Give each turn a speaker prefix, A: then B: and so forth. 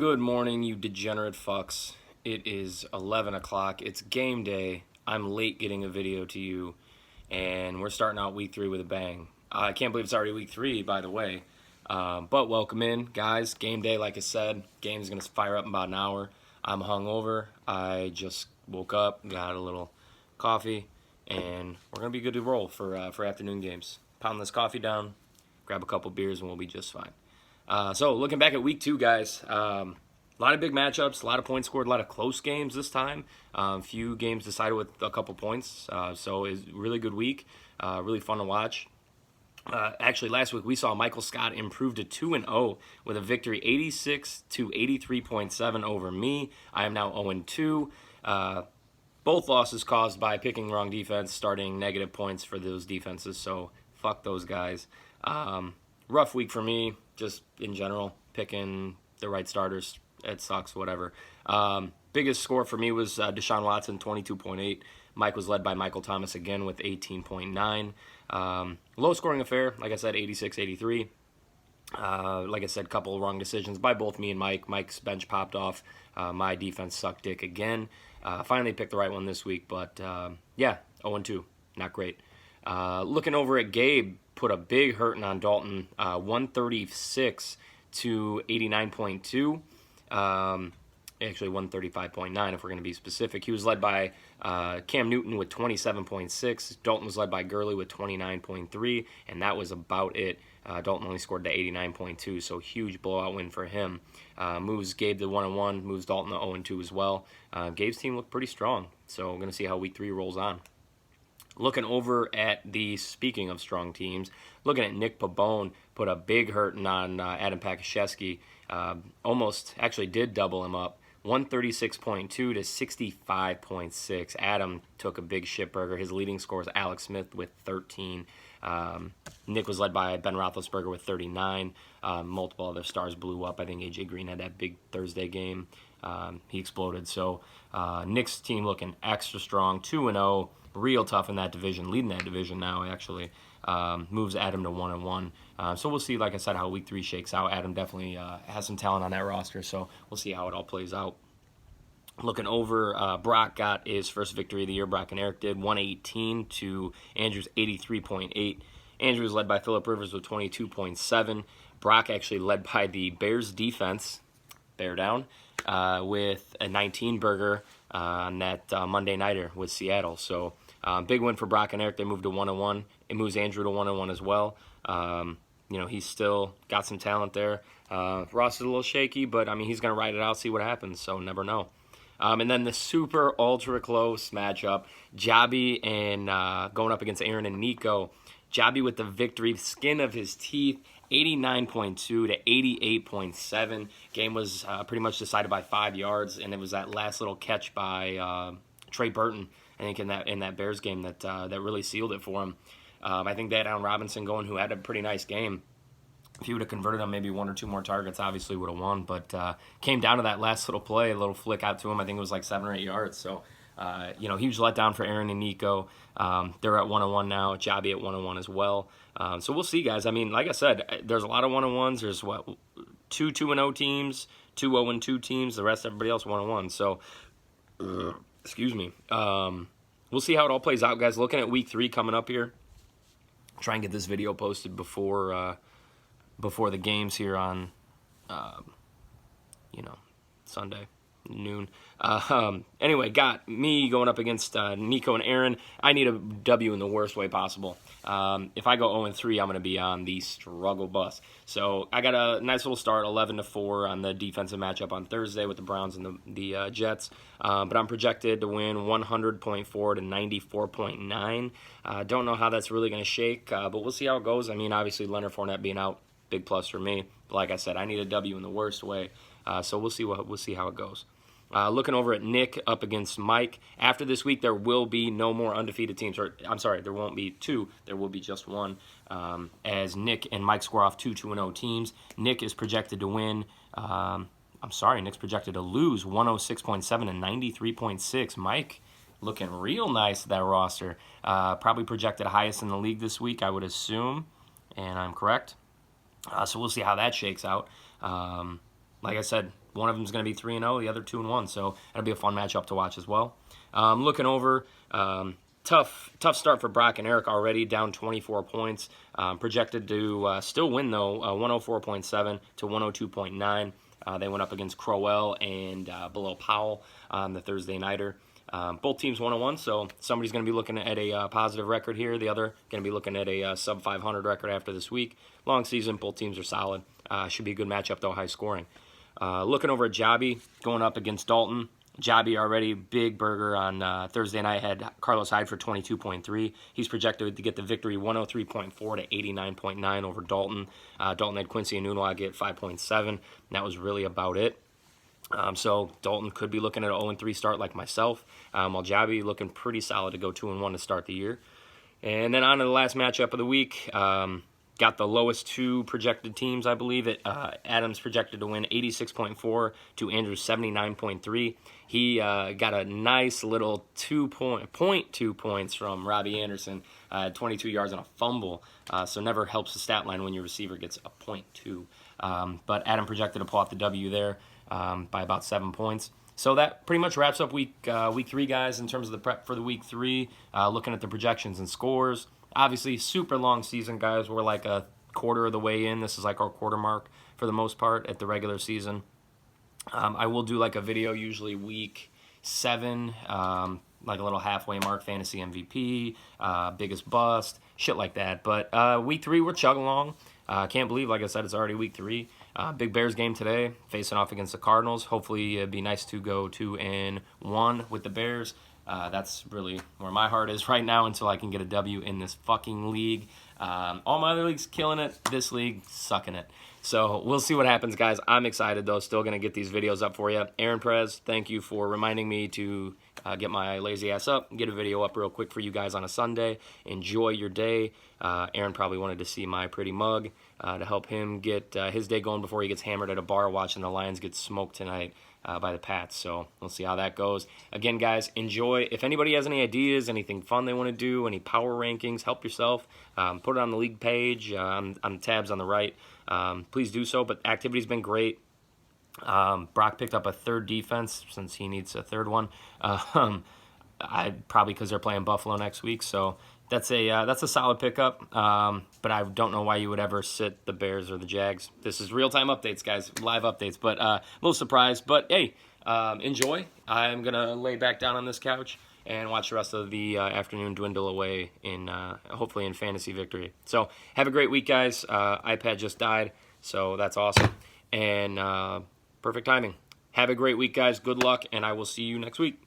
A: Good morning, you degenerate fucks. It is 11 o'clock. It's game day. I'm late getting a video to you, and we're starting out week 3 with a bang. I can't believe it's already week 3, by the way. But welcome in, guys. Game day, like I said. Game's going to fire up in about an hour. I'm hungover. I just woke up, got a little coffee, and we're going to be good to roll for afternoon games. Pound this coffee down, grab a couple beers, and we'll be just fine. So looking back at week 2, guys, a lot of big matchups, a lot of points scored, a lot of close games this time. Few games decided with a couple points. So it's a really good week, really fun to watch. Actually, last week we saw Michael Scott improve to 2-0 with a victory 86-83.7 over me. I am now 0-2. Both losses caused by picking wrong defense, starting negative points for those defenses. So fuck those guys. Rough week for me, just in general, picking the right starters. It sucks, whatever. Biggest score for me was Deshaun Watson, 22.8. Mike was led by Michael Thomas again with 18.9. Low scoring affair, like I said, 86-83. Like I said, couple of wrong decisions by both me and Mike. Mike's bench popped off. My defense sucked dick again. Finally picked the right one this week, but yeah, 0-2. Not great. Looking over at Gabe, put a big hurting on Dalton, 136 to 89.2. Actually 135.9 if we're going to be specific. He was led by Cam Newton with 27.6. Dalton was led by Gurley with 29.3, and that was about it. Dalton only scored to 89.2, so huge blowout win for him. Moves Gabe to 1-1, moves Dalton to 0-2 as well. Gabe's team looked pretty strong, so we're going to see how week 3 rolls on. Looking over at speaking of strong teams, looking at Nick Pabone, put a big hurting on Adam Pakashevsky. Almost actually did double him up. 136.2 to 65.6. Adam took a big shitburger. His leading score is Alex Smith with 13. Nick was led by Ben Roethlisberger with 39. Multiple other stars blew up. I think A.J. Green had that big Thursday game. He exploded. So Nick's team looking extra strong. 2-0. Real tough in that division. Leading that division now, actually. Moves Adam to 1-1. So we'll see, like I said, how week 3 shakes out. Adam definitely has some talent on that roster, so we'll see how it all plays out. Looking over, Brock got his first victory of the year. Brock and Eric did 118 to Andrew's 83.8. Andrew was led by Phillip Rivers with 22.7. Brock actually led by the Bears defense, bear down, with a 19 burger on that Monday nighter with Seattle. So big win for Brock and Eric. They moved to 1-1. It moves Andrew to 1-1 as well. He's still got some talent there. Ross is a little shaky, but I mean he's going to ride it out, see what happens. So never know. And then the super ultra close matchup, Jobby and going up against Aaron and Nico. Jobby with the victory, skin of his teeth, 89.2 to 88.7. Game was pretty much decided by 5 yards, and it was that last little catch by Trey Burton, I think, in that Bears game that really sealed it for him. I think they had Allen Robinson going, who had a pretty nice game. If he would have converted on maybe 1 or 2 more targets, obviously would have won. But came down to that last little play, a little flick out to him. I think it was like 7 or 8 yards. So, huge letdown for Aaron and Nico. They're at 1-1 now. Jobby at 1-1 as well. So we'll see, guys. I mean, like I said, there's a lot of 1-1s. There's, 2 2-0 teams, 2 0-2 teams. The rest, everybody else 1-1. So, excuse me. We'll see how it all plays out, guys. Looking at week 3 coming up here. Try and get this video posted before the games here on, Sunday noon. Anyway, got me going up against Nico and Aaron. I need a W in the worst way possible. If I go 0-3, I'm going to be on the struggle bus. So I got a nice little start, 11-4 on the defensive matchup on Thursday with the Browns and the Jets. But I'm projected to win 100.4 to 94.9. Don't know how that's really going to shake, but we'll see how it goes. I mean, obviously Leonard Fournette being out, big plus for me. But like I said, I need a W in the worst way. So we'll see how it goes. Looking over at Nick up against Mike. After this week, there will be no more undefeated teams. I'm sorry, there won't be 2. There will be just 1. As Nick and Mike score off 2 2-0 teams. Nick is projected to win. Nick's projected to lose 106.7 and 93.6. Mike looking real nice, that roster. Probably projected highest in the league this week, I would assume. And I'm correct. So we'll see how that shakes out. like I said, one of them is going to be 3-0, the other 2-1. So that'll be a fun matchup to watch as well. Looking over, tough start for Brock and Eric already, down 24 points. Projected to still win, though, 104.7 to 102.9. They went up against Crowell and below Powell on the Thursday nighter. Both teams 1-1, so somebody's going to be looking at a positive record here. The other going to be looking at a sub 500 record after this week. Long season, both teams are solid. Should be a good matchup, though, high scoring. Looking over at Jobby, going up against Dalton. Jobby already, big burger on Thursday night, had Carlos Hyde for 22.3. He's projected to get the victory 103.4 to 89.9 over Dalton. Dalton had Quincy and Nunwag at 5.7, and that was really about it. So Dalton could be looking at an 0-3 start like myself, while Jobby looking pretty solid to go 2-1 to start the year. And then on to the last matchup of the week. Got the lowest two projected teams, I believe. Adams projected to win 86.4 to Andrews 79.3. He got a nice little 2.2 points from Robbie Anderson, 22 yards and a fumble. So never helps the stat line when your receiver gets a 0.2. But Adam projected to pull out the W there by about 7 points. So that pretty much wraps up week 3, guys, in terms of the prep for the week 3. Looking at the projections and scores. Obviously, super long season, guys. We're like a quarter of the way in. This is like our quarter mark for the most part at the regular season. I will do like a video usually week 7, like a little halfway mark, fantasy MVP, biggest bust, shit like that. But week 3, we're chugging along. Can't believe, like I said, it's already week 3. Big Bears game today, facing off against the Cardinals. Hopefully, it'd be nice to go 2-1 with the Bears. That's really where my heart is right now until I can get a W in this fucking league. All my other leagues killing it. This league sucking it. So we'll see what happens, guys. I'm excited, though. Still going to get these videos up for you. Aaron Perez, thank you for reminding me to get my lazy ass up and get a video up real quick for you guys on a Sunday. Enjoy your day. Aaron probably wanted to see my pretty mug to help him get his day going before he gets hammered at a bar watching the Lions get smoked tonight by the Pats. So we'll see how that goes. Again, guys, enjoy. If anybody has any ideas, anything fun they want to do, any power rankings, help yourself. Put it on the league page, on the tabs on the right. Please do so. But activity's been great. Brock picked up a third defense since he needs a third one. Probably because they're playing Buffalo next week. So that's a solid pickup. But I don't know why you would ever sit the Bears or the Jags. This is real-time updates, guys, live updates. But a little surprised. But hey, enjoy. I'm gonna lay back down on this couch and watch the rest of the afternoon dwindle away in hopefully in fantasy victory. So have a great week, guys. iPad just died, so that's awesome. And perfect timing. Have a great week, guys. Good luck, and I will see you next week.